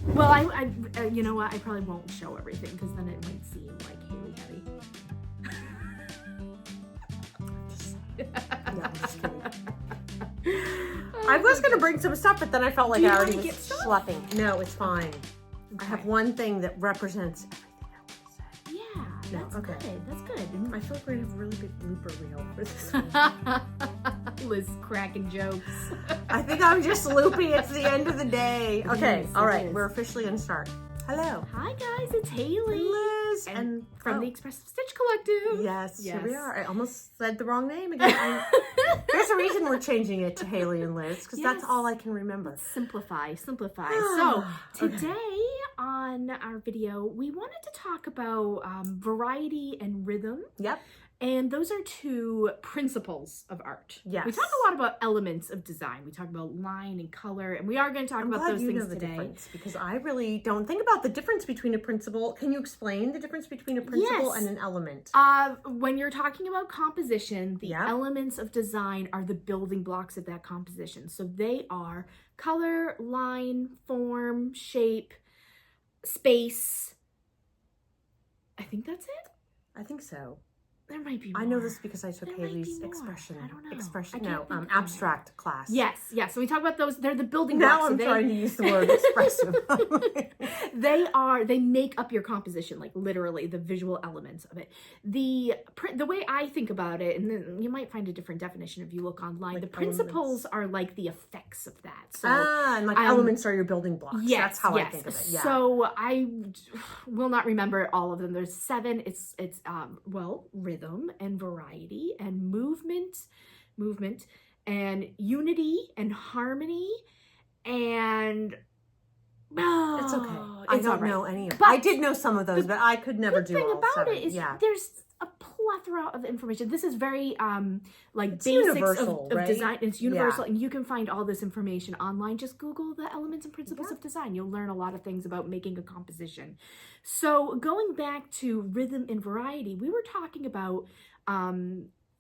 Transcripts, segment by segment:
Well, you know what? I probably won't show everything because then it might seem like Haley heavy. No, I'm just kidding. I was going to bring some stuff, but then I felt like I already was schlepping. No, it's fine. Okay. I have one thing that represents everything I want to say. Yeah, that's good. That's good. I feel like we're going to have a really big blooper reel for this one. Liz cracking jokes. I think I'm just loopy. It's the end of the day. Okay, all right. Is. We're officially going to start. Hello. Hi, guys. It's Haley. Liz. And from the Expressive Stitch Collective. Yes, here we are. I almost said the wrong name again. There's a reason we're changing it to Haley and Liz, because that's all I can remember. Simplify. So today on our video, we wanted to talk about variety and rhythm. Yep. And those are two principles of art. Yes. We talk a lot about elements of design. We talk about line and color, and we are going to talk about those things today. Difference, because I really don't think about the difference between a principle. Can you explain the difference between a principle and an element? When you're talking about composition, the elements of design are the building blocks of that composition. So they are color, line, form, shape, space. I think that's it. I think so. There might be more. I know this because I took Haley's expression. I don't know. Abstract class. Yes. So we talk about those. They're the building blocks. Now I'm trying to use the word expressive. They make up your composition, like literally the visual elements of it. The way I think about it, and then you might find a different definition if you look online. Like the principles are like the effects of that. So, and like elements are your building blocks. Yes, that's how I think of it. Yeah. So I will not remember all of them. There's 7. It's rhythm and variety and movement and unity and harmony and it's okay. I don't know any of them. I did know some of those, but I could never do all 7. The thing about it is there's a plethora of information. This is very it's basics of right? Design. It's universal, and you can find all this information online. Just Google the elements and principles of design. You'll learn a lot of things about making a composition. So going back to rhythm and variety, we were talking about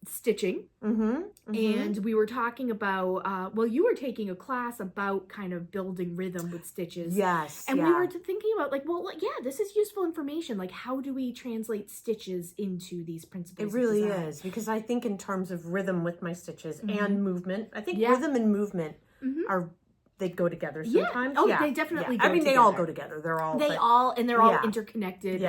stitching, and we were talking about you were taking a class about kind of building rhythm with stitches, and we were thinking about this is useful information, like how do we translate stitches into these principles? It really is, because I think in terms of rhythm with my stitches and movement, I think rhythm and movement they go together sometimes. They definitely go I mean together. They all go together. They're all interconnected,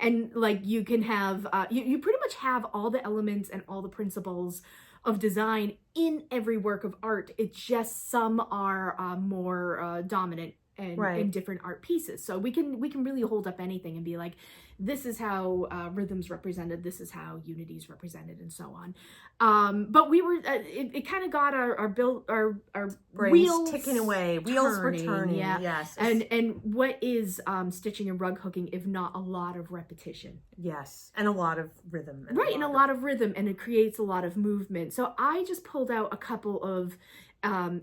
and you can have you pretty much have all the elements and all the principles of design in every work of art. It's just some are more dominant and in different art pieces. So we can really hold up anything and be like, this is how rhythm's represented, this is how unity's represented, and so on. But we were it kind of got our wheels ticking away, wheels were turning. Yes. And what is stitching and rug hooking if not a lot of repetition? Yes, and a lot of rhythm. And a lot of rhythm, and it creates a lot of movement. So I just pulled out a couple of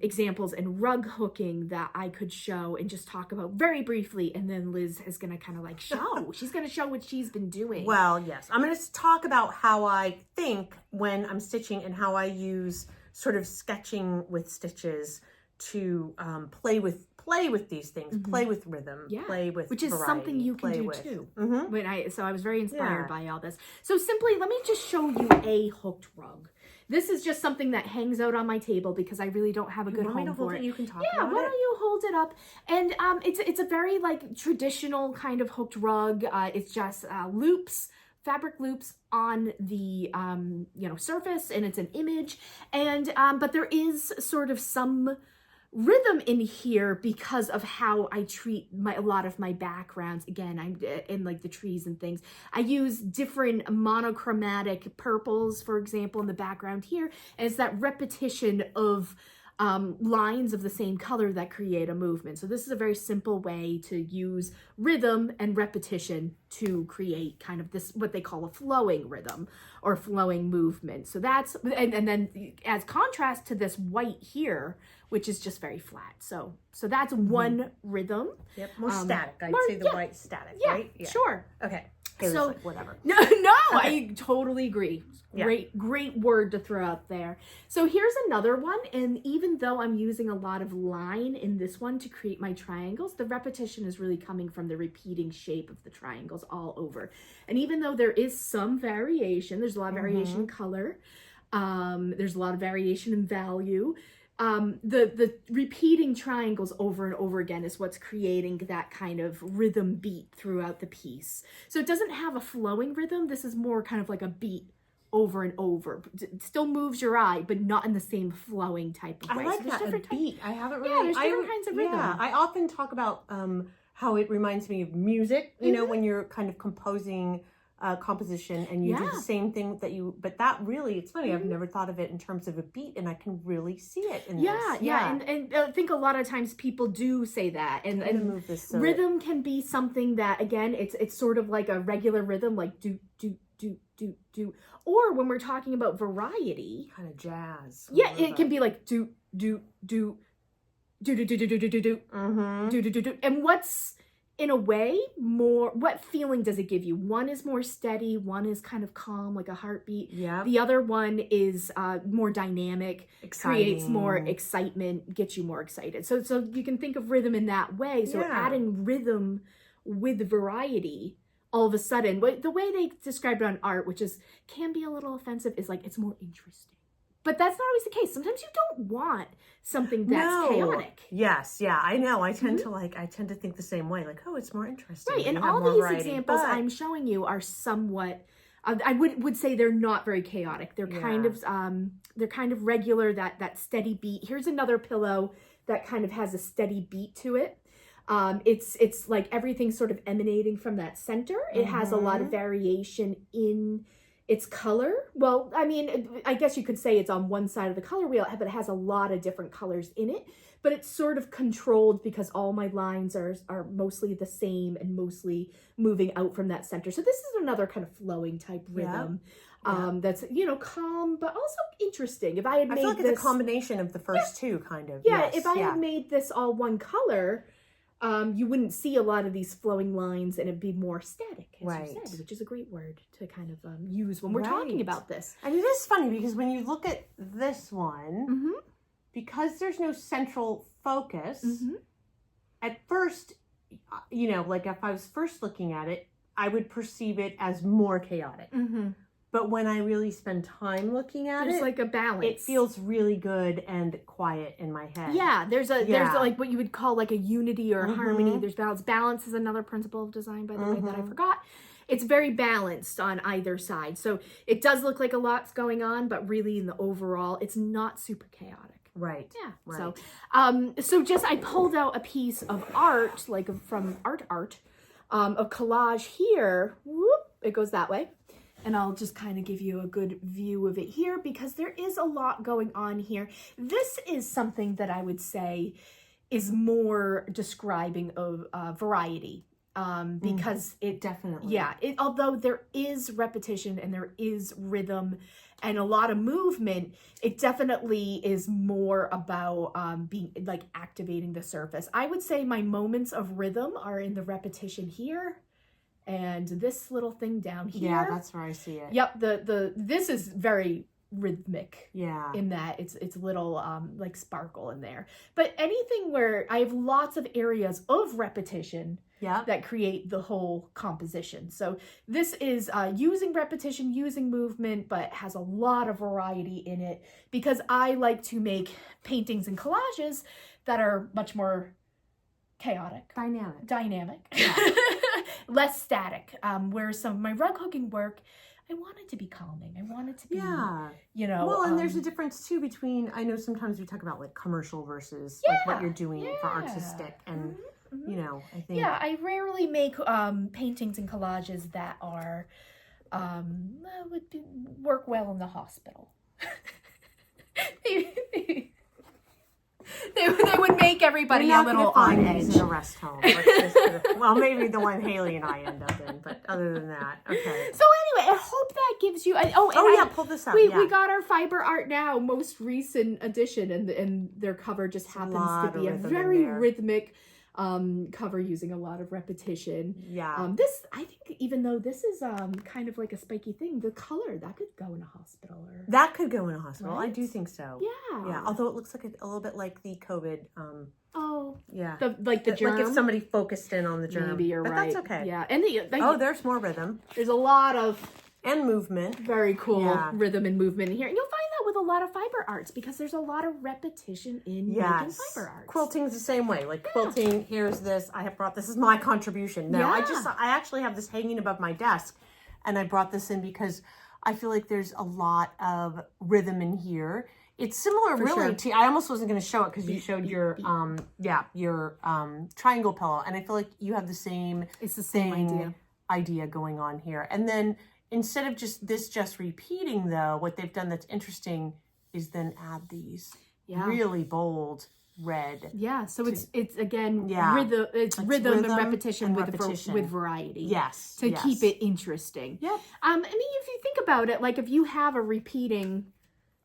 examples in rug hooking that I could show and just talk about very briefly, and then Liz is going to kind of show. She's going to show what she's been doing. Well, yes. I'm going to talk about how I think when I'm stitching and how I use sort of sketching with stitches to play with these things, play with rhythm, play with which is variety, something you can do too. So I was very inspired by all this. So simply, let me just show you a hooked rug. This is just something that hangs out on my table because I really don't have a good home for it. You can talk about it. Why don't you hold it up? And it's a very traditional kind of hooked rug. It's just loops, fabric loops on the surface, and it's an image. And but there is sort of some rhythm in here because of how I treat a lot of my backgrounds. Again, I'm in the trees and things. I use different monochromatic purples, for example, in the background here. And it's that repetition of lines of the same color that create a movement. So this is a very simple way to use rhythm and repetition to create kind of this, what they call a flowing rhythm or flowing movement. So that's, and then as contrast to this white here, which is just very flat. So that's one rhythm. Yep, more static. I'd say the white static, right? Yeah, sure. Okay. Haley's So- like, whatever. No, I totally agree. Yeah. Great word to throw out there. So here's another one, and even though I'm using a lot of line in this one to create my triangles, the repetition is really coming from the repeating shape of the triangles all over. And even though there is some variation, there's a lot of variation in color, there's a lot of variation in value, the repeating triangles over and over again is what's creating that kind of rhythm beat throughout the piece. So it doesn't have a flowing rhythm. This is more kind of like a beat over and over. It still moves your eye, but not in the same flowing type of way. I like so there's that, a different types. beat. I haven't really... Yeah, there's different kinds of rhythm. Yeah, I often talk about how it reminds me of music, you know, when you're kind of composing composition and you do the same thing that you... But that really, it's funny, I've never thought of it in terms of a beat, and I can really see it in this. Yeah. And I think a lot of times people do say that. And move this so rhythm can be something that, again, it's sort of like a regular rhythm, like do, do, do, do, do. Or when we're talking about variety, kind of jazz. yeah, it can be like do, do, do, do, do, do, do, do, do, do, do, do, do, do. And what's, in a way, more, what feeling does it give you? One is more steady, one is kind of calm, like a heartbeat. Yeah. The other one is more dynamic, Exciting. creates more excitement, gets you more excited. So you can think of rhythm in that way. So adding rhythm with variety, all of a sudden, the way they describe it on art, which can be a little offensive, is like it's more interesting. But that's not always the case. Sometimes you don't want something that's chaotic. Yes, yeah, I know. I tend to think the same way. Like, oh, it's more interesting. Right, and all these examples I'm showing you are somewhat, I would say they're not very chaotic. They're kind of regular, that steady beat. Here's another pillow that kind of has a steady beat to it. It's like everything's sort of emanating from that center. It has a lot of variation in its color. Well, I mean, I guess you could say it's on one side of the color wheel, but it has a lot of different colors in it. But it's sort of controlled because all my lines are mostly the same and mostly moving out from that center. So this is another kind of flowing type rhythm. That's, calm, but also interesting. If I had made feel like it's a combination of the first two, kind of. Yeah, if I had made this all one color, you wouldn't see a lot of these flowing lines, and it'd be more static, as you said, which is a great word to kind of use when we're talking about this. And it is funny because when you look at this one, because there's no central focus, at first, like if I was first looking at it, I would perceive it as more chaotic. But when I really spend time looking at there's like a balance. It feels really good and quiet in my head. Yeah, there's like what you would call like a unity or a harmony. There's balance. Balance is another principle of design, by the way, that I forgot. It's very balanced on either side. So it does look like a lot's going on, but really in the overall, it's not super chaotic. Right. Yeah. Right. So just I pulled out a piece of art, like from art, a collage here. Whoop, it goes that way. And I'll just kind of give you a good view of it here because there is a lot going on here. This is something that I would say is more describing of variety because it definitely, although there is repetition and there is rhythm and a lot of movement, it definitely is more about being like activating the surface. I would say my moments of rhythm are in the repetition here. And this little thing down here. Yeah, that's where I see it. Yep, this is very rhythmic. Yeah. In that it's little like sparkle in there. But anything where I have lots of areas of repetition that create the whole composition. So this is using repetition, using movement, but has a lot of variety in it because I like to make paintings and collages that are much more chaotic. Dynamic. Yeah. Less static. Whereas some of my rug hooking work, I want it to be calming. I want it to be, Well, and there's a difference too between, I know sometimes we talk about like commercial versus like what you're doing for artistic and, I think. Yeah, I rarely make paintings and collages that are, work well in the hospital. They would make everybody a little on edge. In a rest home. Well, maybe the one Haley and I end up in, but other than that, okay. So anyway, I hope that gives you. Pull this up. We got our Fiber Art Now most recent edition, and their cover just happens to be a very rhythmic. cover using a lot of repetition. Yeah. This, I think, even though this is kind of like a spiky thing, the color that could go in a hospital, or That could go in a hospital. I Right? do think so. yeah, Yeah. Although it looks like a little bit like the COVID. oh, Yeah. the germ. Like if somebody focused in on the germ. Maybe you're but right. that's okay. Yeah, and Oh, there's more rhythm there's a lot of and movement. very cool Yeah. rhythm and movement in here. And you'll find that with a lot of fiber arts because there's a lot of repetition in making Yes. fiber arts. Quilting's the same way. Like quilting, here's this. I have brought this is my contribution. No, Yeah. I actually have this hanging above my desk, and I brought this in because I feel like there's a lot of rhythm in here. It's similar, For really. sure. To I almost wasn't going to show it because you showed your triangle pillow, and I feel like you have the same It's the same idea. going on here. And then instead of just repeating, though, what they've done that's interesting is then add these Yeah. really bold red. Yeah, so it's again Yeah. rhythm. It's rhythm and rhythm repetition and with repetition. with variety. Yes. to yes. keep it interesting. Yep. I mean, if you think about it, like if you have a repeating,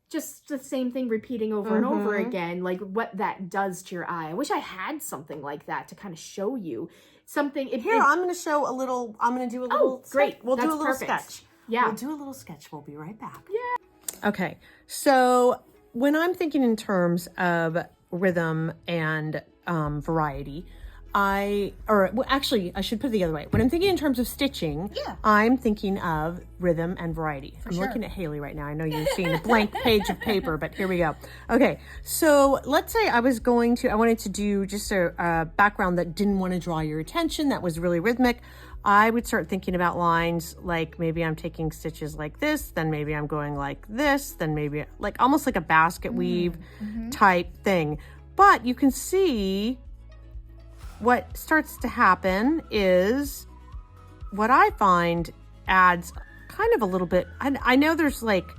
just the same thing repeating over and over again, like what that does to your eye. I wish I had something like that to kind of show you something. Here, I'm going to show a little. I'm going to do a little. great. Sketch. We'll do That's a little perfect. sketch. Yeah. We'll do a little sketch. We'll be right back. Yeah. Okay. So when I'm thinking in terms of rhythm and variety, I should put it the other way. When I'm thinking in terms of stitching, I'm thinking of rhythm and variety. I'm looking at Haley right now. I know you're seeing a blank page of paper, but here we go. Okay, so let's say I wanted to do just a background that didn't want to draw your attention, that was really rhythmic. I would start thinking about lines like maybe I'm taking stitches like this, then maybe I'm going like this, then maybe like almost like a basket weave type thing. But you can see what starts to happen is what I find adds kind of a little bit. I know there's like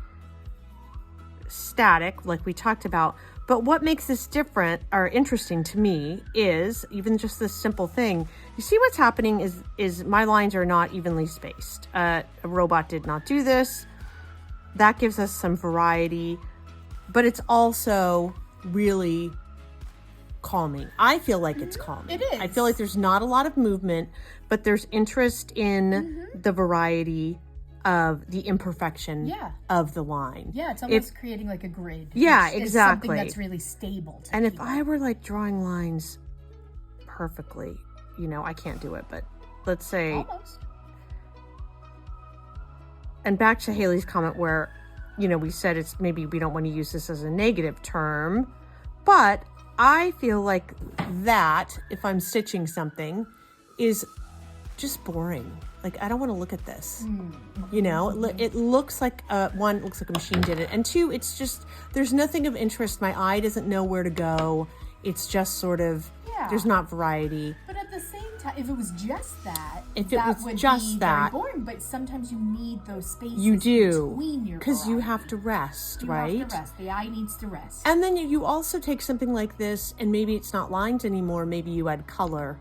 static, like we talked about, but what makes this different or interesting to me is even just this simple thing. You see what's happening is my lines are not evenly spaced. A robot did not do this. That gives us some variety, but it's also really calming. I feel like it's calming. It is. I feel like there's not a lot of movement, but there's interest in the variety of the imperfection of the line. Yeah, it's almost creating like a grid. Yeah, It's exactly. something that's really stable. And if I were like drawing lines perfectly, I can't do it, but let's say, Almost. and back to Haley's comment where, we said it's maybe we don't want to use this as a negative term, but I feel like that, if I'm stitching something, is just boring. Like, I don't want to look at this. It looks like, one, it looks like a machine did it. And two, it's just, there's nothing of interest. My eye doesn't know where to go. It's just sort of, there's not variety. But at the same time, if it was just that, If it that was would just be that. very boring. But sometimes you need those spaces You do. between your Because you variety. have to rest, You right? have to rest. The eye needs to rest. And then you also take something like this, and maybe it's not lines anymore. Maybe you add color,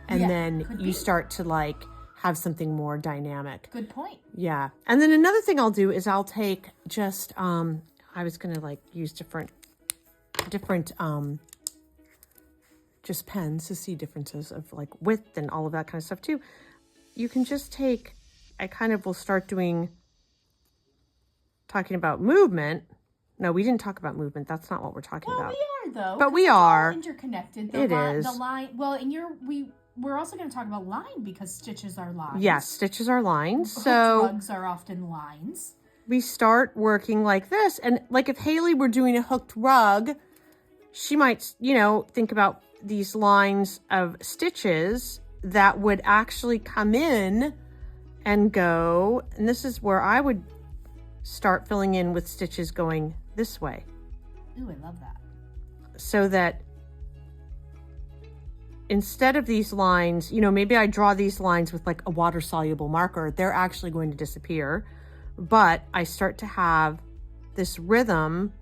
and Yeah, then could you be. start to like have something more dynamic. Good point. Yeah. And then another thing I'll do is I'll take just I was gonna like use different just pens to see differences of like width and all of that kind of stuff too. You can just take, I kind of will start talking about movement. No, we didn't talk about movement. That's not what we're talking about. We are though. But 'cause we it's all are. interconnected. It is. The line. Well, and we're also going to talk about line because stitches are lines. Yes, stitches are lines. Hooked So rugs are often lines. we start working like this. And like if Haley were doing a hooked rug, she might, think about these lines of stitches that would actually come in and go. And this is where I would start filling in with stitches going this way. Ooh, I love that. So that instead of these lines, maybe I draw these lines with like a water-soluble marker. They're actually going to disappear. But I start to have this rhythm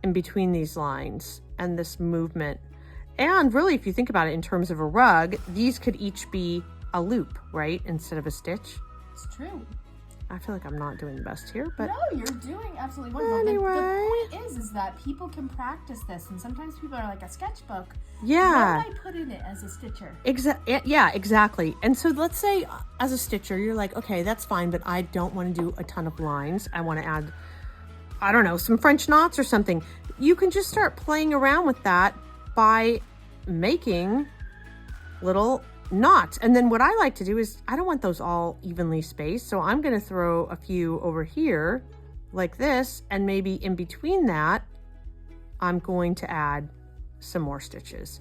in between these lines and this movement. And really, if you think about it in terms of a rug, these could each be a loop, right? Instead of a stitch. It's true. I feel like I'm not doing the best here, but No, you're doing absolutely wonderful. Anyway. The point is that people can practice this, and sometimes people are like a sketchbook. yeah. What would I put in it as a stitcher? Yeah, exactly. And so let's say as a stitcher, you're like, okay, that's fine, but I don't want to do a ton of lines. I want to add, I don't know, some French knots or something. You can just start playing around with that by making little knots. And then what I like to do is, I don't want those all evenly spaced. So I'm going to throw a few over here like this. And maybe in between that, I'm going to add some more stitches.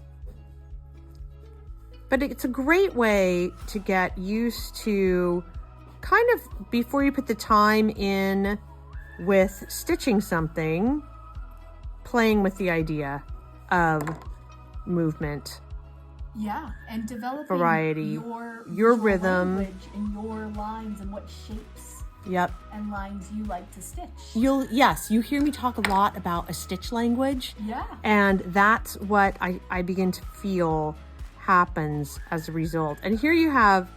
But it's a great way to get used to kind of, before you put the time in with stitching something, playing with the idea of movement, Yeah, and developing variety, your your visual rhythm. language and your lines and what shapes Yep. and lines you like to stitch. Yes, you hear me talk a lot about a stitch language. Yeah. And that's what I begin to feel happens as a result. And here you have,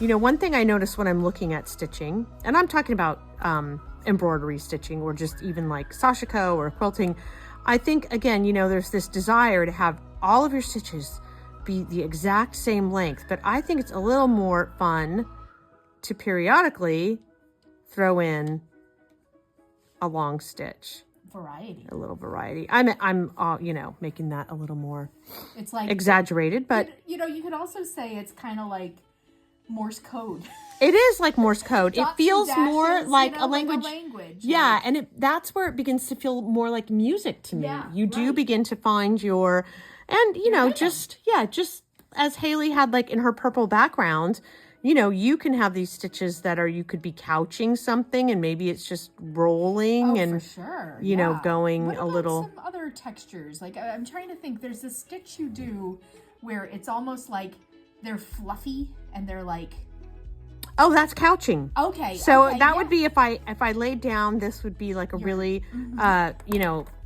one thing I notice when I'm looking at stitching, and I'm talking about embroidery stitching or just even like sashiko or quilting. I think, again, there's this desire to have all of your stitches be the exact same length, but I think it's a little more fun to periodically throw in a long stitch. Variety. A little variety. I'm making that a little more It's like exaggerated, but you could also say it's kind of like Morse code. it is like Morse code. It Dots and feels more dashes, like a like language. Yeah, and that's where it begins to feel more like music to me. Yeah, You do right. begin to find your, and rhythm. just as Haley had like in her purple background, you can have these stitches that you could be couching something and maybe it's just rolling and, for sure. going What a about little. some other textures? Like I'm trying to think. There's this stitch you do where it's almost like they're fluffy and they're like. Oh, that's couching. Okay. So okay, that yeah. would be if I laid down, this would be like a really,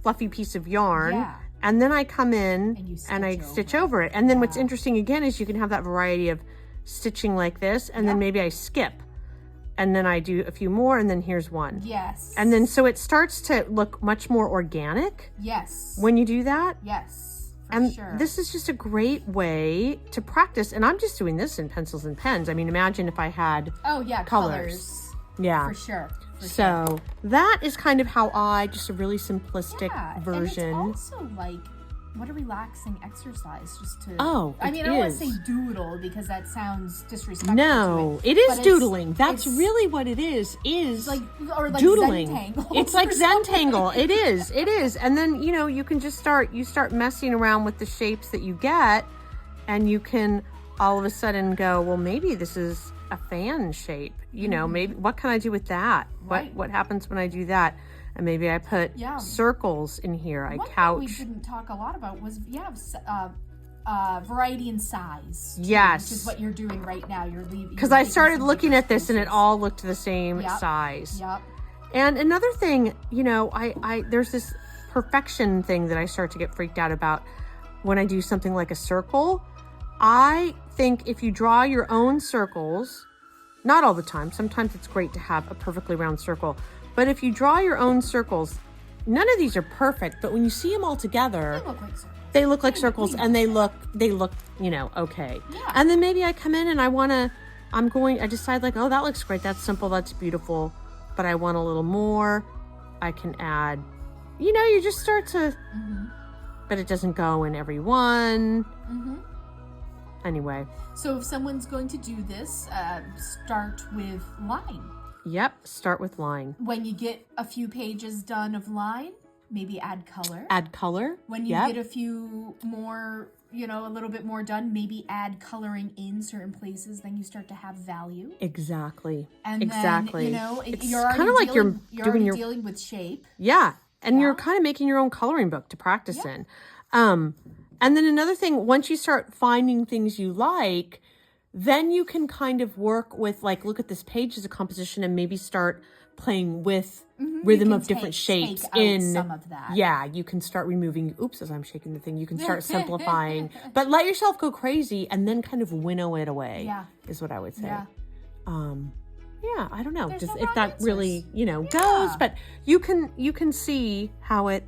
fluffy piece of yarn. Yeah. And then I come in And you and I stitch stitch over over it. And then what's Yeah. interesting again is you can have that variety of stitching like this. And then Yeah. maybe I skip. And then I do a few more and then here's one. Yes. And then so it starts to look much more organic Yes. when you do that. Yes. For And sure. this is just a great way to practice. And I'm just doing this in pencils and pens. I mean, imagine if I had, Oh yeah, colors. colors. yeah. For sure. For sure. So that is kind of how just a really simplistic Yeah, version. And it's also like what a relaxing exercise just to. Oh, I it mean, I don't want is. to say doodle because that sounds disrespectful. No, to it but is it's- doodling. That's it's really what it is like or like doodling. Zentangle It's like or something. Zentangle. It is. And then, you can just start messing around with the shapes that you get and you can all of a sudden go, well, maybe this is a fan shape. Maybe what can I do with that? Right. What happens when I do that? And maybe I put Yeah. circles in here. I One thing couch. we didn't talk a lot about was variety in size. too, Yes. which is what you're doing right now. You're leaving Because I started looking at this and it all looked the same Yep. size. Yep. And another thing, I there's this perfection thing that I start to get freaked out about when I do something like a circle. I think if you draw your own circles, not all the time, sometimes it's great to have a perfectly round circle, but if you draw your own circles, none of these are perfect, but when you see them all together, They look like circles. they look like circles and they look, okay. Yeah. And then maybe I come in and I decide like, oh, that looks great. That's simple. That's beautiful. But I want a little more. I can add, you just start to, but it doesn't go in every one. Anyway. So if someone's going to do this, start with line. Yep. Start with line. When you get a few pages done of line, maybe add color. Add color. When you Yep. get a few more, a little bit more done, maybe add coloring in certain places. Then you start to have value. Exactly. And exactly. then, It's you're already kind of like dealing, you're already doing your dealing with shape. Yeah. And you're Yeah. kind of making your own coloring book to practice Yeah. in. And then another thing, once you start finding things you like, then you can kind of work with look at this page as a composition and maybe start playing with rhythm You of can different take shapes out in some of that. Yeah, you can start removing as I'm shaking the thing, you can start simplifying, but let yourself go crazy and then kind of winnow it away. Yeah. Is what I would say. Yeah. Yeah, I don't know There's just no if wrong that answers. really, goes, Yeah. but you can see how it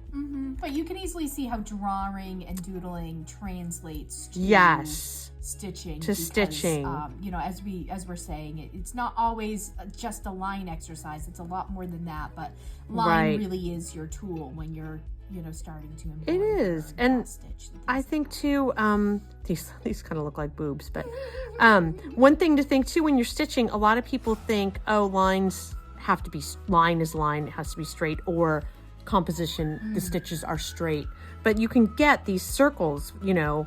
But you can easily see how drawing and doodling translates to yes. stitching. To stitching. As we're saying, it's not always just a line exercise. It's a lot more than that. But line Right. really is your tool when you're starting to It embroider is, and stitch. I think too, these kind of look like boobs, but one thing to think too when you're stitching, a lot of people think, oh, lines have to be line is line, it has to be straight, or composition, the stitches are straight. But you can get these circles,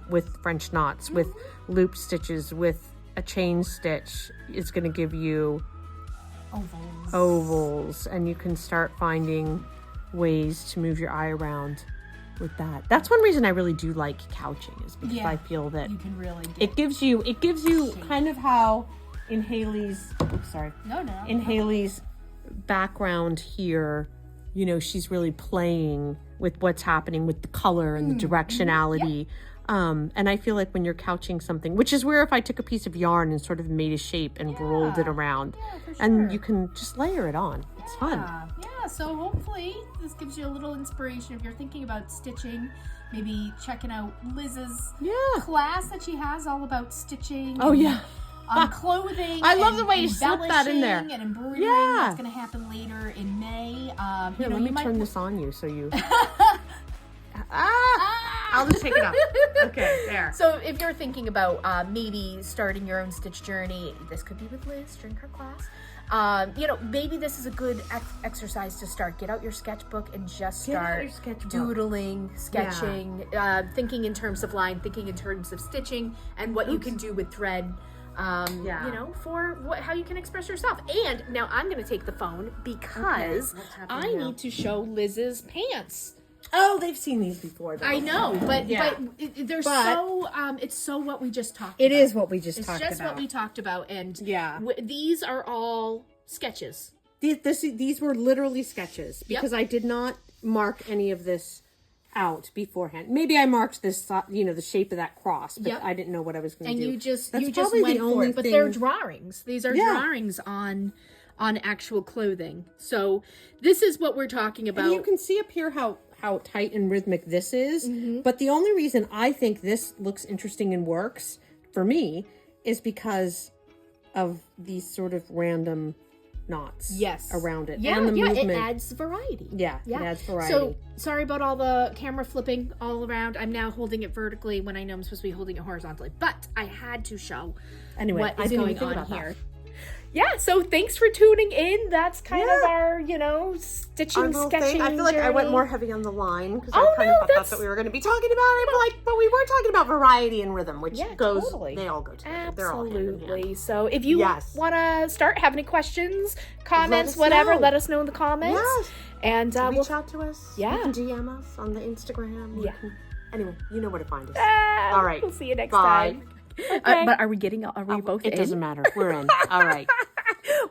with French knots, with loop stitches, with a chain stitch. It's going to give you ovals, and you can start finding ways to move your eye around with that. That's one reason I really do like couching, is because I feel that You can really get it gives you kind of how in Haley's in Haley's background here, she's really playing with what's happening with the color and the directionality. And I feel like when you're couching something, which is where if I took a piece of yarn and sort of made a shape and rolled it around, and you can just layer it on. It's fun. Yeah, so hopefully this gives you a little inspiration if you're thinking about stitching, maybe checking out Liz's class that she has all about stitching. Oh, yeah. Clothing. I love the way you slip that in there. And embroidering. Yeah. That's going to happen later in May. Here, let me turn this on you so you... I'll just take it off. Okay, there. So if you're thinking about maybe starting your own stitch journey, this could be with Liz during her class. Maybe this is a good exercise to start. Get out your sketchbook and just start doodling, sketching, thinking in terms of line, thinking in terms of stitching, and what you can do with thread. For how you can express yourself. And now I'm going to take the phone because I need to show Liz's pants. Oh, they've seen these before, though. I know, but they're so it's so what we just talked about. It is what we just talked It's just about. what we talked about, and Yeah. These are all sketches. These were literally sketches because I did not mark any of this out beforehand. Maybe I marked this, the shape of that cross, but I didn't know what I was going to do. And you just That's went probably the for only it. But thing- they're drawings. These are drawings on actual clothing. So this is what we're talking about. And you can see up here how tight and rhythmic this is. But the only reason I think this looks interesting and works for me is because of these sort of random knots around it. Yeah, and the movement. it adds variety. Yeah, it adds variety. So, sorry about all the camera flipping all around. I'm now holding it vertically when I know I'm supposed to be holding it horizontally. But I had to show what is going on here. Yeah, so thanks for tuning in. That's kind of our, stitching, sketching I feel like I went journey. more heavy on the line because Oh, I kind no, of thought that's- that we were going to be talking about it. But we were talking about variety and rhythm, which goes. totally. They all go together. They're all hand in hand. Absolutely. So if you Yes. want to start, have any questions, comments, us whatever, know. let us know in the comments. Yes. And we'll Reach out to us. Yeah. You can DM us on the Instagram. Yeah. Anyway, you know where to find us. all right. We'll see you next Bye. time. Okay. But are we both It in? doesn't matter. We're in. All right.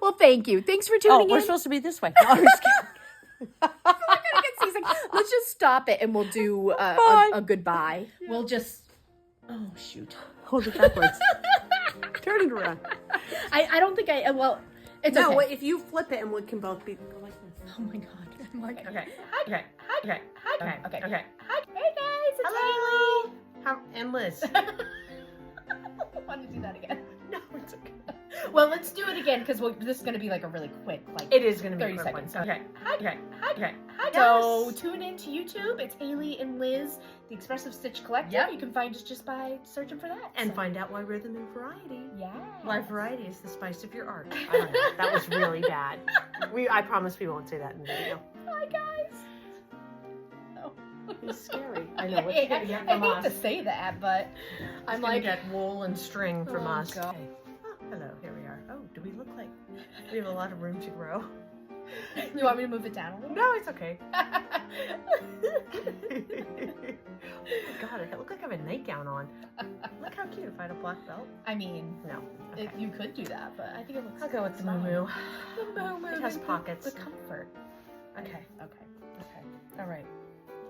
Well, thank you. Thanks for Oh, tuning we're in. supposed to be this way. No, I'm just kidding. I'm gonna get seasick. Let's just stop it and we'll do Bye. a goodbye. We'll just. Oh shoot. Hold it backwards. Turn it around. I don't think I. Well, it's No, okay. wait, if you flip it and we can both be go like this. Oh my god. I'm like, Okay. Okay. Okay. Okay. Okay. Okay. Hi, hey guys. It's Hello. How, and Liz. Haley. I want to do that again. No, it's okay. Well, let's do it again because this is going to be like a really quick, like It is going to be 30 a quick seconds. one. Okay. Okay. Okay. So tune in to YouTube. It's Haley and Liz, the Expressive Stitch Collective. Yep. You can find us just by searching for that. And So, find out why rhythm and variety. yeah. Why variety is the spice of your art. I don't know. That was really bad. I promise we won't say that in the video. Hi guys. Oh. It's scary. I know. What I you gonna get hate from us? to say that, but I'm Gonna like, get wool and string from Oh, us. God. Okay. Oh, hello. Here we are. Oh, do we look like we have a lot of room to grow? you want me to move it down a little? No, it's okay. Oh my god, I look like I have a nightgown on. Look how cute if I had a black belt. I mean, No. Okay. you could do that, but I think it looks. I'll go with the fine. moo The moo-moo, It has the- pockets. The comfort. Okay. Okay. Okay. All right.